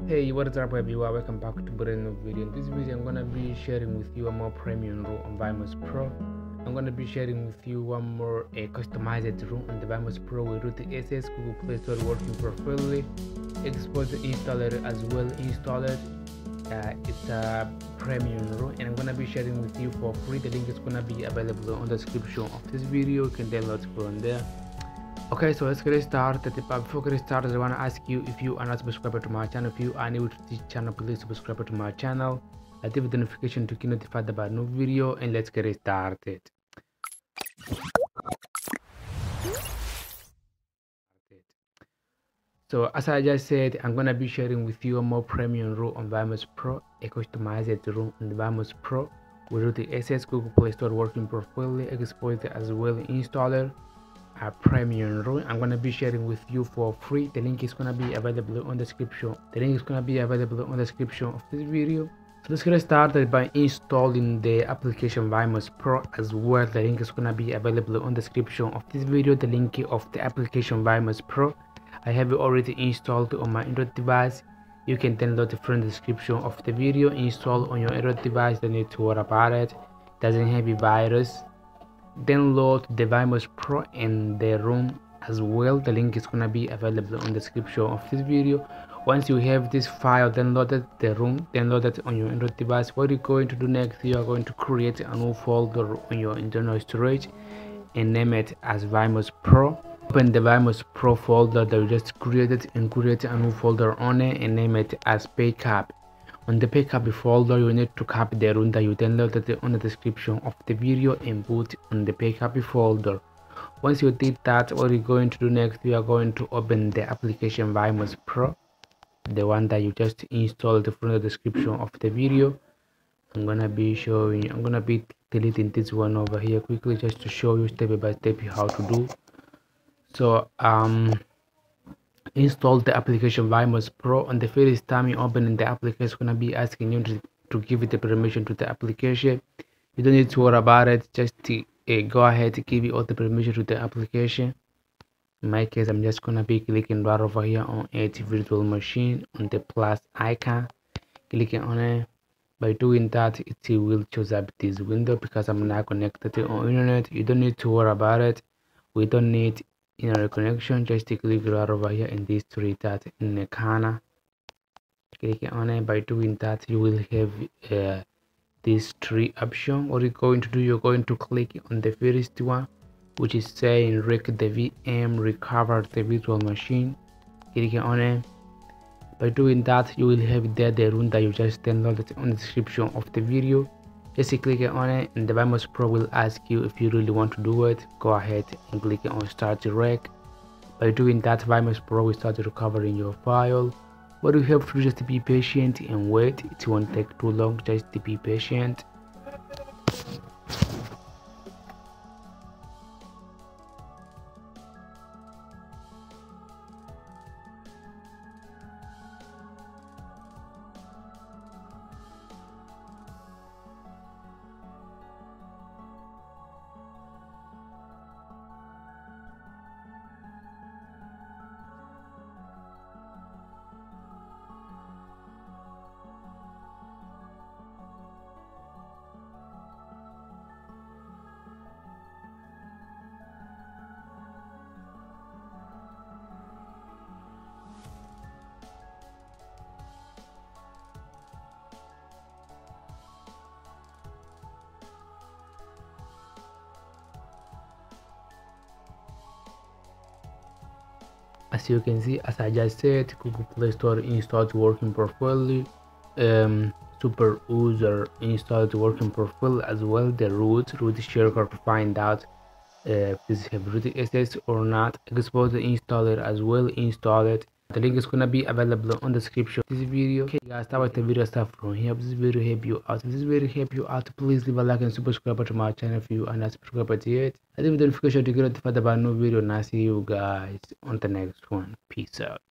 Hey, what is up everyone? Welcome back to brand new video. In this video I'm gonna be sharing with you a more premium room on Vmos Pro. I'm gonna be sharing with you one more customized room on the Vmos Pro with root SS Google Play Store working properly. Export the installer as well, install it. It's a premium room and I'm gonna be sharing with you for free. The link is gonna be available on the description of this video. You can download it from there. Okay, so let's get started. But before getting started, I want to ask you, if you are not subscribed to my channel, if you are new to this channel, please subscribe to my channel, activate the notification to get notified about new video, and let's get started. So as I just said, I'm gonna be sharing with you a more premium room on Vmos Pro, a customized room on the Vmos Pro with the SS Google Play Store working properly, export as well installer. A premium room I'm gonna be sharing with you for free. The link is gonna be available on the description. Of this video. So let's get started by installing the application Vmos Pro as well. The link is gonna be available on the description of this video. The link of the application Vmos Pro I have already installed on my Android device. You can download it from the description of the video. Install on your Android device. Don't need to worry about it. Doesn't have a virus. Download the Vmos Pro in the room as well. The link is gonna be available on the description of this video. Once you have this file downloaded, the room downloaded on your Android device, what you're going to do next, you are going to create a new folder on your internal storage and name it as Vmos Pro. Open the Vmos Pro folder that you just created and create a new folder on it and name it as Backup. On the backup folder, you need to copy the room that you downloaded on the description of the video and put on the backup folder. Once you did that, what you're going to do next, we are going to open the application Vmos Pro, the one that you just installed from the description of the video. I'm gonna be deleting this one over here quickly just to show you step by step how to do. So install the application Vmos Pro. On the first time you open the application, it's gonna be asking you to give it the permission to the application. You don't need to worry about it. Just go ahead and give it all the permission to the application. In my case, I'm just gonna be clicking right over here on Add Virtual Machine on the plus icon, clicking on it. By doing that, it will choose up this window because I'm not connected on internet. You don't need to worry about it. We don't need internet connection. Just click right over here in this three dot in the corner, click on it. By doing that, you will have these three options. What you're going to do, you're going to click on the first one, which is saying rec the VM, recover the virtual machine. Click on it. By doing that, you will have there the room that you just downloaded on the description of the video. Just click on it and the Vmos Pro will ask you if you really want to do it. Go ahead and click on start rec. By doing that, Vmos Pro will start recovering your file. What you have to do, just be patient and wait. It won't take too long, just be patient. As you can see, as I just said, Google Play Store installed working properly. Super user installed working properly as well. The root shortcut to find out if this have root access or not. Export the installer as well, install it. The link is gonna be available on the description of this video. Okay guys, that was the video stuff from here. If this video help you out, please leave a like and subscribe to my channel if you are not subscribed yet. I leave the notification to get notified about new video, and I see you guys on the next one. Peace out.